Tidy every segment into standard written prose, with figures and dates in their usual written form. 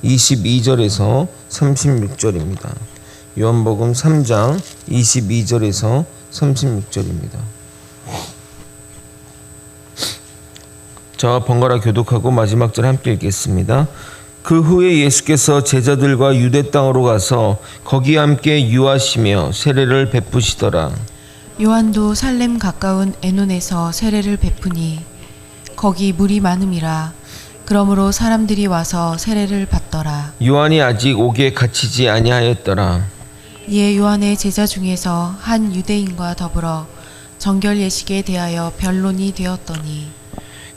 22절에서 36절입니다. 요한복음 3장 22절에서 36절입니다. 저와 번갈아 교독하고 마지막 절 함께 읽겠습니다. 그 후에 예수께서 제자들과 유대 땅으로 가서 거기 함께 유하시며 세례를 베푸시더라. 요한도 살렘 가까운 에논에서 세례를 베푸니 거기 물이 많음이라. 그러므로 사람들이 와서 세례를 받더라. 요한이 아직 옥에 갇히지 아니하였더라. 이에 요한의 제자 중에서 한 유대인과 더불어 정결 예식에 대하여 변론이 되었더니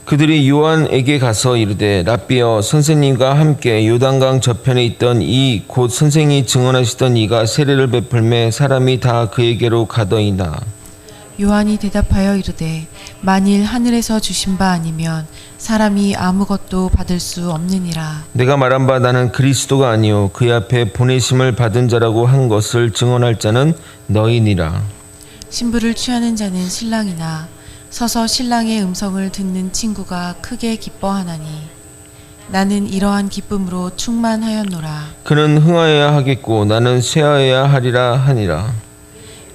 그들이 요한에게 가서 이르되 랍비여, 선생님과 함께 요단강 저편에 있던 이 곧 선생이 증언하시던 이가 세례를 베풀매 사람이 다 그에게로 가더이다. 요한이 대답하여 이르되 만일 하늘에서 주신 바 아니면 사람이 아무것도 받을 수 없느니라. 내가 말한 바 나는 그리스도가 아니요 그의 앞에 보내심을 받은 자라고 한 것을 증언할 자는 너희니라. 신부를 취하는 자는 신랑이나 서서 신랑의 음성을 듣는 친구가 크게 기뻐하나니 나는 이러한 기쁨으로 충만하였노라. 그는 흥하여야 하겠고 나는 쇠하여야 하리라 하니라.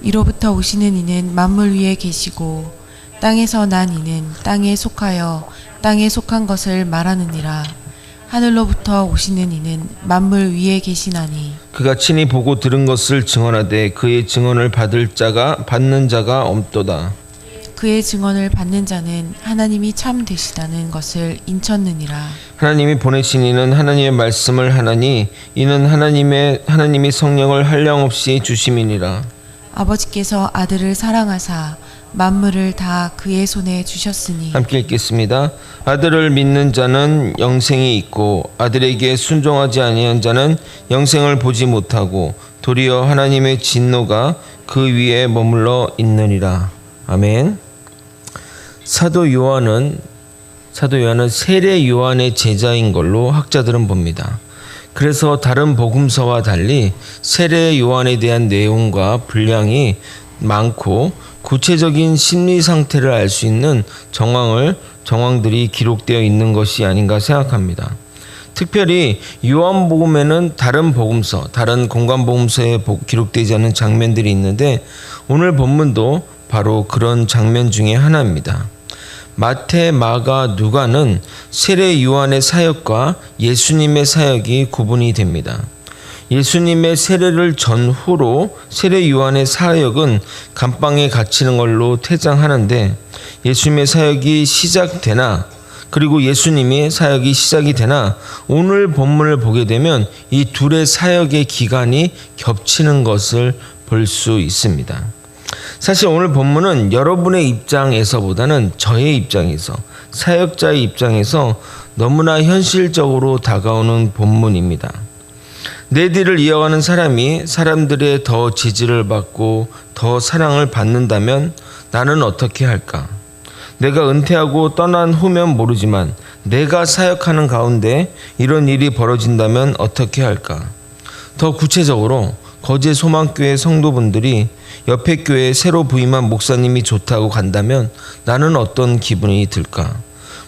이로부터 오시는 이는 만물 위에 계시고 땅에서 난 이는 땅에 속하여 땅에 속한 것을 말하느니라. 하늘로부터 오시는 이는 만물 위에 계시나니 그가 친히 보고 들은 것을 증언하되 그의 증언을 받는 자가 없도다. 그의 증언을 받는 자는 하나님이 참 되시다는 것을 인쳤느니라. 하나님이 보내신 이는 하나님의 말씀을 하나니 이는 하나님이 성령을 한량없이 주심이니라. 아버지께서 아들을 사랑하사 만물을 다 그의 손에 주셨으니 함께 읽겠습니다. 아들을 믿는 자는 영생이 있고 아들에게 순종하지 아니한 자는 영생을 보지 못하고 도리어 하나님의 진노가 그 위에 머물러 있느니라. 아멘. 사도 요한은 세례 요한의 제자인 걸로 학자들은 봅니다. 그래서 다른 복음서와 달리 세례 요한에 대한 내용과 분량이 많고 구체적인 심리 상태를 알 수 있는 정황들이 기록되어 있는 것이 아닌가 생각합니다. 특별히 요한복음에는 다른 공간 복음서에 기록되지 않은 장면들이 있는데 오늘 본문도 바로 그런 장면 중에 하나입니다. 마태, 마가, 누가는 세례 요한의 사역과 예수님의 사역이 구분이 됩니다. 예수님의 세례를 전후로 세례 요한의 사역은 감방에 갇히는 걸로 퇴장하는데 예수님의 사역이 시작되나 그리고 예수님의 사역이 시작이 되나 오늘 본문을 보게 되면 이 둘의 사역의 기간이 겹치는 것을 볼 수 있습니다. 사실 오늘 본문은 여러분의 입장에서보다는 저의 입장에서 사역자의 입장에서 너무나 현실적으로 다가오는 본문입니다. 내 뒤를 이어가는 사람이 사람들의 더 지지를 받고 더 사랑을 받는다면 나는 어떻게 할까? 내가 은퇴하고 떠난 후면 모르지만 내가 사역하는 가운데 이런 일이 벌어진다면 어떻게 할까? 더 구체적으로 거제 소망교회 성도분들이 옆에 교회에 새로 부임한 목사님이 좋다고 간다면 나는 어떤 기분이 들까?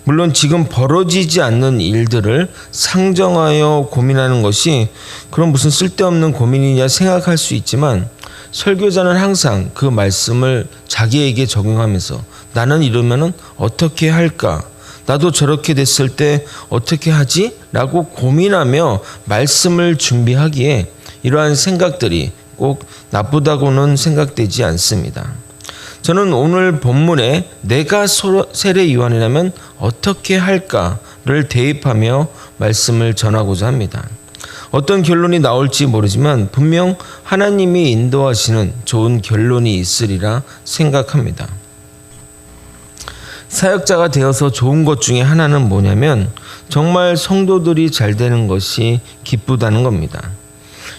물론 지금 벌어지지 않는 일들을 상정하여 고민하는 것이 그런 무슨 쓸데없는 고민이냐 생각할 수 있지만 설교자는 항상 그 말씀을 자기에게 적용하면서 나는 이러면은 어떻게 할까? 나도 저렇게 됐을 때 어떻게 하지? 라고 고민하며 말씀을 준비하기에 이러한 생각들이 꼭 나쁘다고는 생각되지 않습니다. 저는 오늘 본문에 내가 세례 요한이라면 어떻게 할까를 대입하며 말씀을 전하고자 합니다. 어떤 결론이 나올지 모르지만 분명 하나님이 인도하시는 좋은 결론이 있으리라 생각합니다. 사역자가 되어서 좋은 것 중에 하나는 뭐냐면 정말 성도들이 잘 되는 것이 기쁘다는 겁니다.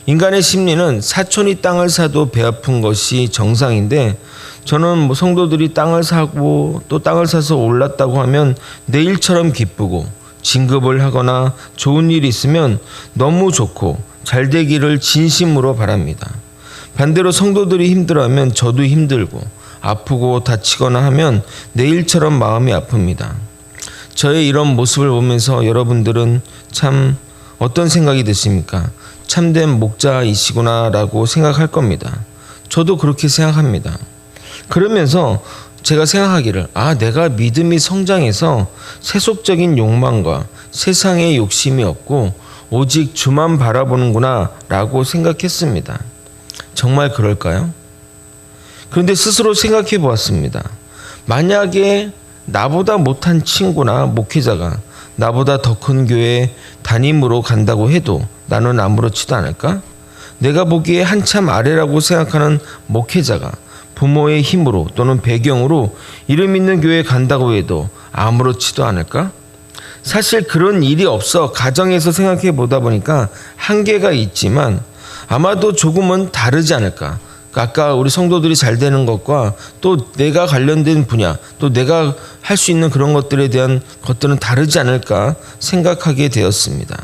인간의 심리는 사촌이 땅을 사도 배 아픈 것이 정상인데 저는 성도들이 땅을 사고 또 땅을 사서 올랐다고 하면 내일처럼 기쁘고 진급을 하거나 좋은 일이 있으면 너무 좋고 잘 되기를 진심으로 바랍니다. 반대로 성도들이 힘들어하면 저도 힘들고 아프고 다치거나 하면 내일처럼 마음이 아픕니다. 저의 이런 모습을 보면서 여러분들은 참 어떤 생각이 드십니까? 참된 목자이시구나라고 생각할 겁니다. 저도 그렇게 생각합니다. 그러면서 제가 생각하기를 내가 믿음이 성장해서 세속적인 욕망과 세상의 욕심이 없고 오직 주만 바라보는구나 라고 생각했습니다. 정말 그럴까요? 그런데 스스로 생각해 보았습니다. 만약에 나보다 못한 친구나 목회자가 나보다 더 큰 교회 담임으로 간다고 해도 나는 아무렇지도 않을까? 내가 보기에 한참 아래라고 생각하는 목회자가 부모의 힘으로 또는 배경으로 이름 있는 교회에 간다고 해도 아무렇지도 않을까? 사실 그런 일이 없어 가정에서 생각해 보다 보니까 한계가 있지만 아마도 조금은 다르지 않을까? 아까 우리 성도들이 잘 되는 것과 또 내가 관련된 분야, 또 내가 할 수 있는 그런 것들에 대한 것들은 다르지 않을까 생각하게 되었습니다.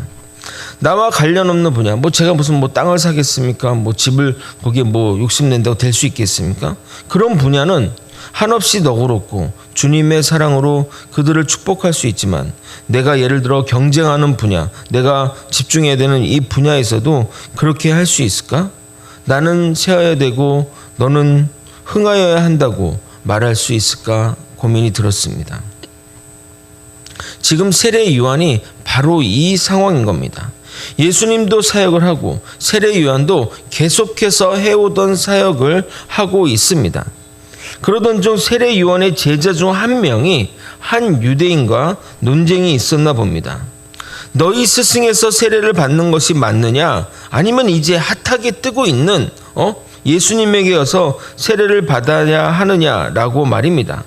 나와 관련 없는 분야, 제가 무슨 땅을 사겠습니까? 집을 거기에 욕심낸다고 될 수 있겠습니까? 그런 분야는 한없이 너그럽고 주님의 사랑으로 그들을 축복할 수 있지만 내가 예를 들어 경쟁하는 분야, 내가 집중해야 되는 이 분야에서도 그렇게 할 수 있을까? 나는 세워야 되고 너는 흥하여야 한다고 말할 수 있을까 고민이 들었습니다. 지금 세례 요한이 바로 이 상황인 겁니다. 예수님도 사역을 하고 세례 요한도 계속해서 해오던 사역을 하고 있습니다. 그러던 중 세례 요한의 제자 중 한 명이 한 유대인과 논쟁이 있었나 봅니다. 너희 스승에서 세례를 받는 것이 맞느냐? 아니면 이제 핫하게 뜨고 있는 예수님에게 와서 세례를 받아야 하느냐라고 말입니다.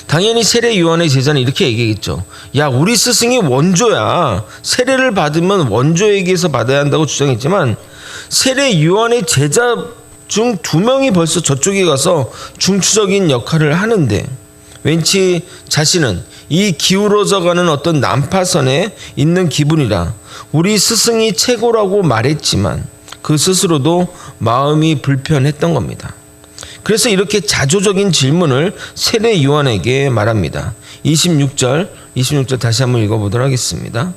당연히 세례 요한의 제자는 이렇게 얘기했죠. 야, 우리 스승이 원조야. 세례를 받으면 원조에게서 받아야 한다고 주장했지만 세례 요한의 제자 중 2명이 벌써 저쪽에 가서 중추적인 역할을 하는데 왠지 자신은 이 기울어져 가는 어떤 난파선에 있는 기분이라 우리 스승이 최고라고 말했지만 그 스스로도 마음이 불편했던 겁니다. 그래서 이렇게 자조적인 질문을 세례 요한에게 말합니다. 26절 다시 한번 읽어보도록 하겠습니다.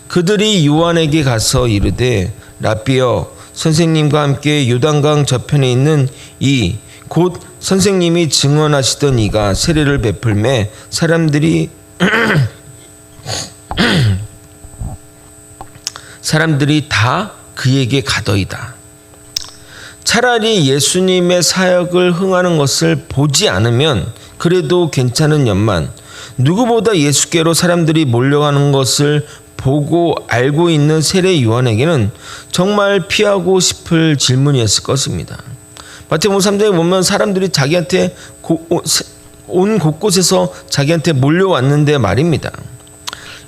그들이 요한에게 가서 이르되 라삐여 선생님과 함께 요단강 저편에 있는 이 곧 선생님이 증언하시던 이가 세례를 베풀매 사람들이 다 그에게 가더이다. 차라리 예수님의 사역을 흥하는 것을 보지 않으면 그래도 괜찮은 연만 누구보다 예수께로 사람들이 몰려가는 것을 보고 알고 있는 세례 요한에게는 정말 피하고 싶을 질문이었을 것입니다. 마태복음 3장에 보면 사람들이 자기한테 온 곳곳에서 자기한테 몰려왔는데 말입니다.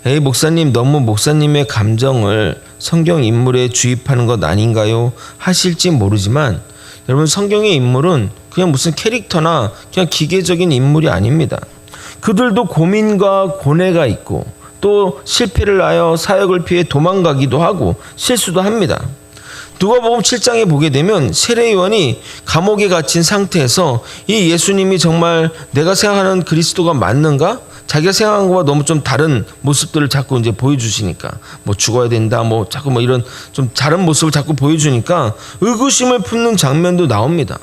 에이 목사님, 너무 목사님의 감정을 성경 인물에 주입하는 것 아닌가요? 하실지 모르지만 여러분, 성경의 인물은 그냥 무슨 캐릭터나 그냥 기계적인 인물이 아닙니다. 그들도 고민과 고뇌가 있고 또 실패를 하여 사역을 피해 도망가기도 하고 실수도 합니다. 누가복음 7장에 보게 되면 세례 요한이 감옥에 갇힌 상태에서 이 예수님이 정말 내가 생각하는 그리스도가 맞는가? 자기가 생각한 것과 너무 좀 다른 모습들을 자꾸 이제 보여주시니까 죽어야 된다 자꾸 이런 좀 다른 모습을 자꾸 보여주니까 의구심을 품는 장면도 나옵니다.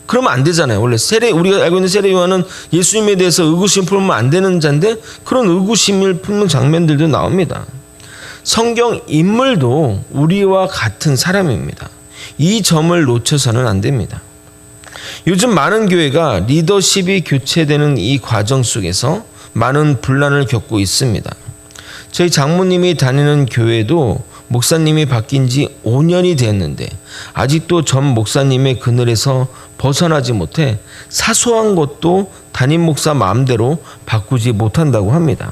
그러면 안 되잖아요. 원래 우리가 알고 있는 세례 요한은 예수님에 대해서 의구심 풀면 안 되는 자인데 그런 의구심을 품는 장면들도 나옵니다. 성경 인물도 우리와 같은 사람입니다. 이 점을 놓쳐서는 안 됩니다. 요즘 많은 교회가 리더십이 교체되는 이 과정 속에서 많은 분란을 겪고 있습니다. 저희 장모님이 다니는 교회도 목사님이 바뀐 지 5년이 됐는데 아직도 전 목사님의 그늘에서 벗어나지 못해 사소한 것도 담임 목사 마음대로 바꾸지 못한다고 합니다.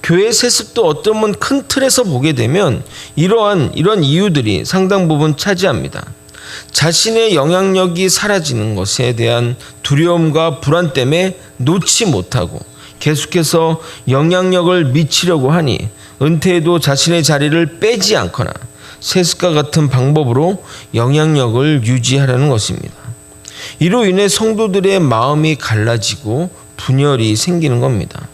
교회 세습도 어쩌면 큰 틀에서 보게 되면 이런 이유들이 상당 부분 차지합니다. 자신의 영향력이 사라지는 것에 대한 두려움과 불안 때문에 놓지 못하고 계속해서 영향력을 미치려고 하니 은퇴에도 자신의 자리를 빼지 않거나 세습과 같은 방법으로 영향력을 유지하려는 것입니다. 이로 인해 성도들의 마음이 갈라지고 분열이 생기는 겁니다.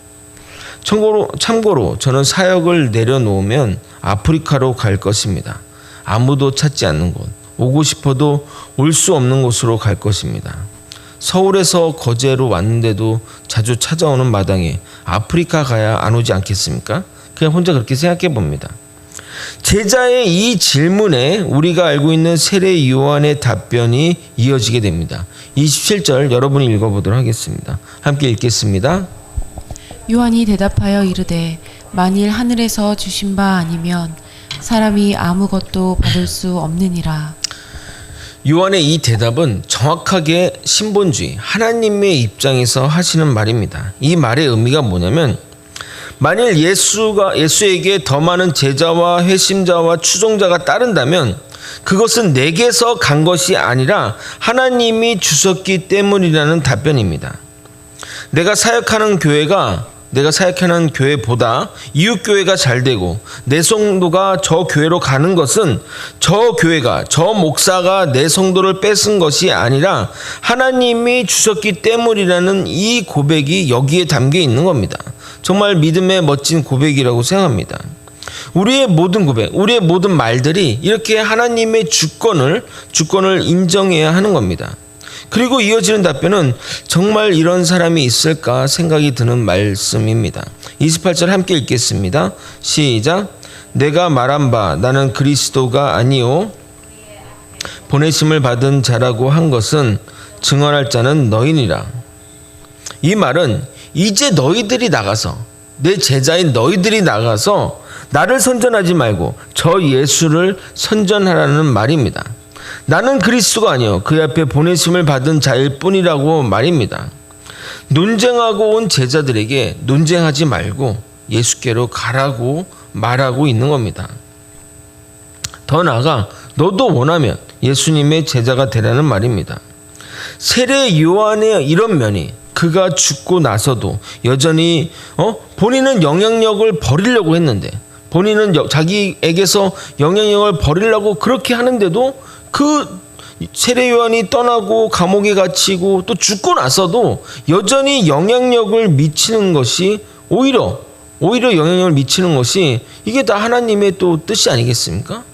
참고로 저는 사역을 내려놓으면 아프리카로 갈 것입니다. 아무도 찾지 않는 곳, 오고 싶어도 올 수 없는 곳으로 갈 것입니다. 서울에서 거제로 왔는데도 자주 찾아오는 마당에 아프리카 가야 안 오지 않겠습니까? 그냥 혼자 그렇게 생각해 봅니다. 제자의 이 질문에 우리가 알고 있는 세례 요한의 답변이 이어지게 됩니다. 27절 여러분이 읽어보도록 하겠습니다. 함께 읽겠습니다. 요한이 대답하여 이르되 만일 하늘에서 주신 바 아니면 사람이 아무것도 받을 수 없느니라. 요한의 이 대답은 정확하게 신본주의, 하나님의 입장에서 하시는 말입니다. 이 말의 의미가 뭐냐면 만일 예수에게 더 많은 제자와 회심자와 추종자가 따른다면 그것은 내게서 간 것이 아니라 하나님이 주셨기 때문이라는 답변입니다. 내가 사역하는 교회보다 이웃 교회가 잘 되고 내 성도가 저 교회로 가는 것은 저 목사가 내 성도를 뺏은 것이 아니라 하나님이 주셨기 때문이라는 이 고백이 여기에 담겨 있는 겁니다. 정말 믿음의 멋진 고백이라고 생각합니다. 우리의 모든 고백, 우리의 모든 말들이 이렇게 하나님의 주권을 인정해야 하는 겁니다. 그리고 이어지는 답변은 정말 이런 사람이 있을까 생각이 드는 말씀입니다. 28절 함께 읽겠습니다. 시작. 내가 말한 바 나는 그리스도가 아니요 보내심을 받은 자라고 한 것은 증언할 자는 너희니라. 이 말은 이제 너희들이 나가서, 내 제자인 너희들이 나가서 나를 선전하지 말고 저 예수를 선전하라는 말입니다. 나는 그리스도가 아니요 그 앞에 보내심을 받은 자일 뿐이라고 말입니다. 논쟁하고 온 제자들에게 논쟁하지 말고 예수께로 가라고 말하고 있는 겁니다. 더 나아가 너도 원하면 예수님의 제자가 되라는 말입니다. 세례 요한의 이런 면이 그가 죽고 나서도 여전히 본인은 영향력을 버리려고 했는데, 본인은 자기에게서 영향력을 버리려고 그렇게 하는데도 그 세례 요한이 떠나고 감옥에 갇히고 또 죽고 나서도 여전히 영향력을 미치는 것이 오히려 영향력을 미치는 것이 이게 다 하나님의 또 뜻이 아니겠습니까?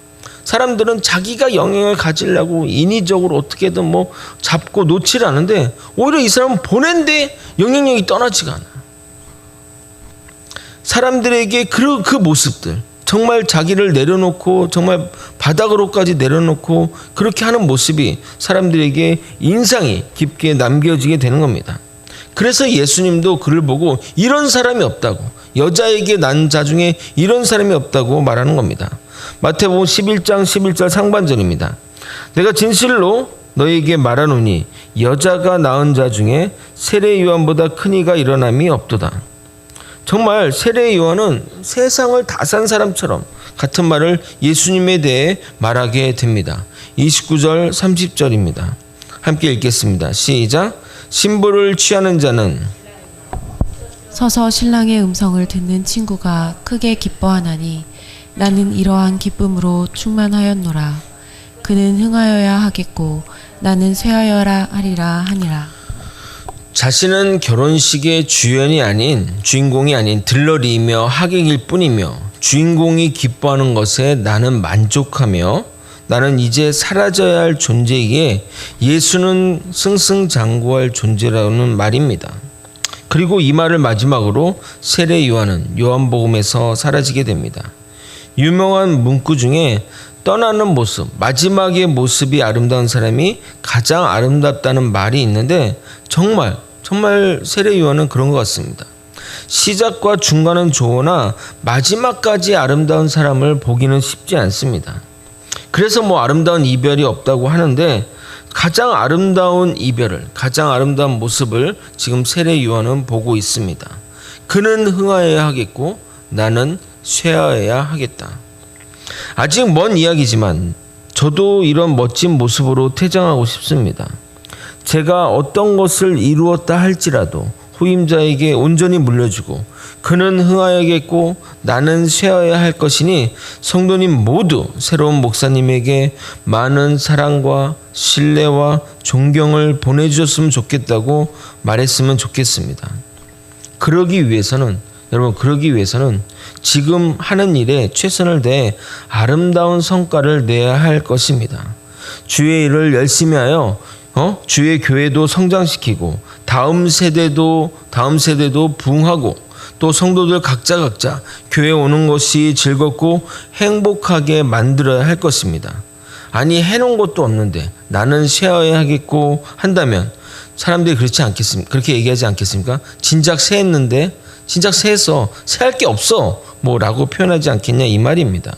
사람들은 자기가 영향을 가지려고 인위적으로 어떻게든 잡고 놓지를 않은데 오히려 이 사람은 보낸데 영향력이 떠나지가 않아. 사람들에게 그 모습들, 정말 자기를 내려놓고 정말 바닥으로까지 내려놓고 그렇게 하는 모습이 사람들에게 인상이 깊게 남겨지게 되는 겁니다. 그래서 예수님도 그를 보고 이런 사람이 없다고, 여자에게 난 자 중에 이런 사람이 없다고 말하는 겁니다. 마태복음 11장 11절 상반절입니다. 내가 진실로 너희에게 말하노니 여자가 낳은 자 중에 세례 요한보다 큰 이가 일어남이 없도다. 정말 세례 요한은 세상을 다 산 사람처럼 같은 말을 예수님에 대해 말하게 됩니다. 29절 30절입니다. 함께 읽겠습니다. 시작. 신부를 취하는 자는 서서 신랑의 음성을 듣는 친구가 크게 기뻐하나니 나는 이러한 기쁨으로 충만하였노라. 그는 흥하여야 하겠고 나는 쇠하여라 하리라 하니라. 자신은 결혼식의 주인공이 아닌 들러리이며 하객일 뿐이며 주인공이 기뻐하는 것에 나는 만족하며 나는 이제 사라져야 할 존재이기에 예수는 승승장구할 존재라는 말입니다. 그리고 이 말을 마지막으로 세례 요한은 요한복음에서 사라지게 됩니다. 유명한 문구 중에 떠나는 모습, 마지막의 모습이 아름다운 사람이 가장 아름답다는 말이 있는데 정말 세례 요한은 그런 것 같습니다. 시작과 중간은 좋으나 마지막까지 아름다운 사람을 보기는 쉽지 않습니다. 그래서 아름다운 이별이 없다고 하는데 가장 아름다운 이별을, 가장 아름다운 모습을 지금 세례 요한은 보고 있습니다. 그는 흥하여야 하겠고 나는 쇠하여야 하겠다. 아직 먼 이야기지만 저도 이런 멋진 모습으로 퇴장하고 싶습니다. 제가 어떤 것을 이루었다 할지라도 후임자에게 온전히 물려주고 그는 흥하여야겠고 나는 쇠하여야 할 것이니 성도님 모두 새로운 목사님에게 많은 사랑과 신뢰와 존경을 보내주셨으면 좋겠다고 말했으면 좋겠습니다. 그러기 위해서는 여러분, 그러기 위해서는 지금 하는 일에 최선을 다해 아름다운 성과를 내야 할 것입니다. 주의 일을 열심히 하여 주의 교회도 성장시키고 다음 세대도 부흥하고 또 성도들 각자 교회 오는 것이 즐겁고 행복하게 만들어야 할 것입니다. 아니, 해놓은 것도 없는데 나는 쉬어야 하겠고 한다면 사람들이 그렇게 얘기하지 않겠습니까? 진작 세했는데 진작 세해서 세할 게 없어 라고 표현하지 않겠냐, 이 말입니다.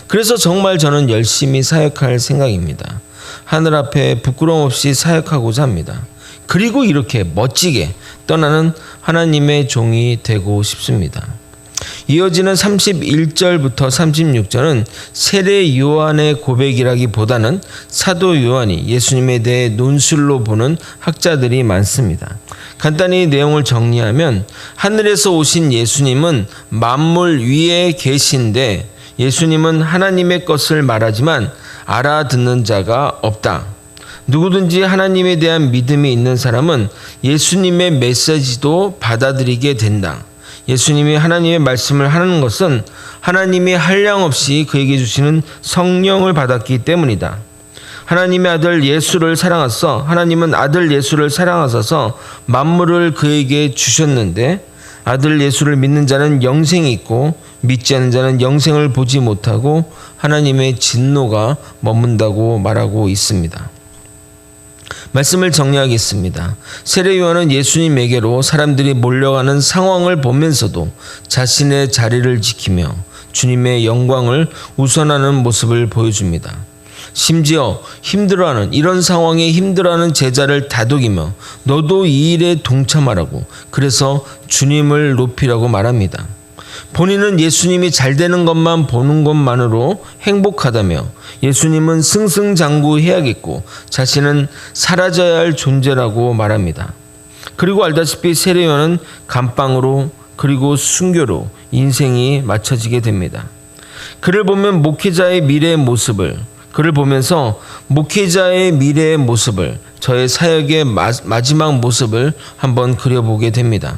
그래서 정말 저는 열심히 사역할 생각입니다. 하늘 앞에 부끄러움 없이 사역하고자 합니다. 그리고 이렇게 멋지게 떠나는 하나님의 종이 되고 싶습니다. 이어지는 31절부터 36절은 세례 요한의 고백이라기보다는 사도 요한이 예수님에 대해 논술로 보는 학자들이 많습니다. 간단히 내용을 정리하면 하늘에서 오신 예수님은 만물 위에 계신데 예수님은 하나님의 것을 말하지만 알아듣는 자가 없다. 누구든지 하나님에 대한 믿음이 있는 사람은 예수님의 메시지도 받아들이게 된다. 예수님이 하나님의 말씀을 하는 것은 하나님이 한량없이 그에게 주시는 성령을 받았기 때문이다. 하나님의 아들 예수를 사랑하사 하나님은 아들 예수를 사랑하셔서 만물을 그에게 주셨는데 아들 예수를 믿는 자는 영생이 있고 믿지 않는 자는 영생을 보지 못하고 하나님의 진노가 머문다고 말하고 있습니다. 말씀을 정리하겠습니다. 세례 요한은 예수님에게로 사람들이 몰려가는 상황을 보면서도 자신의 자리를 지키며 주님의 영광을 우선하는 모습을 보여줍니다. 심지어 이런 상황에 힘들어하는 제자를 다독이며 너도 이 일에 동참하라고, 그래서 주님을 높이라고 말합니다. 본인은 예수님이 잘 되는 것만 보는 것만으로 행복하다며 예수님은 승승장구해야겠고 자신은 사라져야 할 존재라고 말합니다. 그리고 알다시피 세례 요한은 감방으로 그리고 순교로 인생이 맞춰지게 됩니다. 그를 보면서 목회자의 미래의 모습을, 저의 사역의 마지막 모습을 한번 그려보게 됩니다.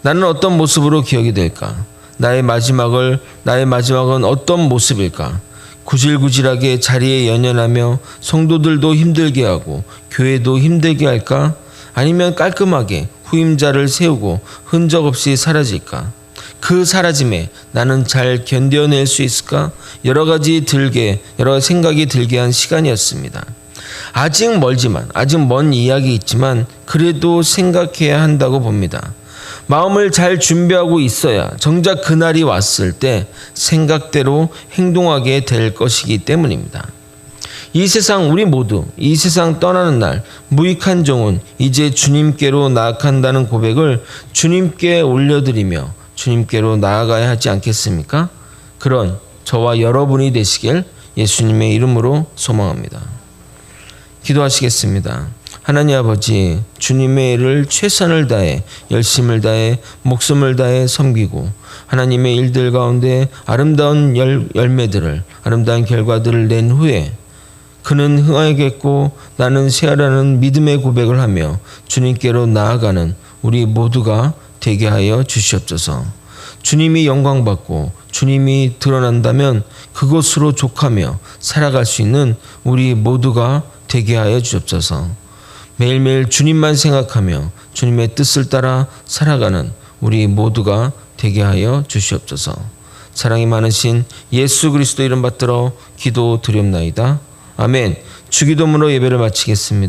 나는 어떤 모습으로 기억이 될까? 나의 마지막은 어떤 모습일까? 구질구질하게 자리에 연연하며 성도들도 힘들게 하고 교회도 힘들게 할까? 아니면 깔끔하게 후임자를 세우고 흔적 없이 사라질까? 그 사라짐에 나는 잘 견뎌낼 수 있을까? 여러 생각이 들게 한 시간이었습니다. 아직 먼 이야기 있지만 그래도 생각해야 한다고 봅니다. 마음을 잘 준비하고 있어야 정작 그날이 왔을 때 생각대로 행동하게 될 것이기 때문입니다. 우리 모두 이 세상 떠나는 날 무익한 종은 이제 주님께로 나아간다는 고백을 주님께 올려드리며 주님께로 나아가야 하지 않겠습니까? 그런 저와 여러분이 되시길 예수님의 이름으로 소망합니다. 기도하시겠습니다. 하나님 아버지, 주님의 일을 최선을 다해 열심을 다해 목숨을 다해 섬기고 하나님의 일들 가운데 아름다운 아름다운 결과들을 낸 후에 그는 흥하겠고 나는 쇠하라는 믿음의 고백을 하며 주님께로 나아가는 우리 모두가 되게 하여 주시옵소서. 주님이 영광받고 주님이 드러난다면 그것으로 족하며 살아갈 수 있는 우리 모두가 되게 하여 주옵소서. 매일매일 주님만 생각하며 주님의 뜻을 따라 살아가는 우리 모두가 되게 하여 주시옵소서. 사랑이 많으신 예수 그리스도 이름 받들어 기도드리옵나이다. 아멘. 주기도문으로 예배를 마치겠습니다.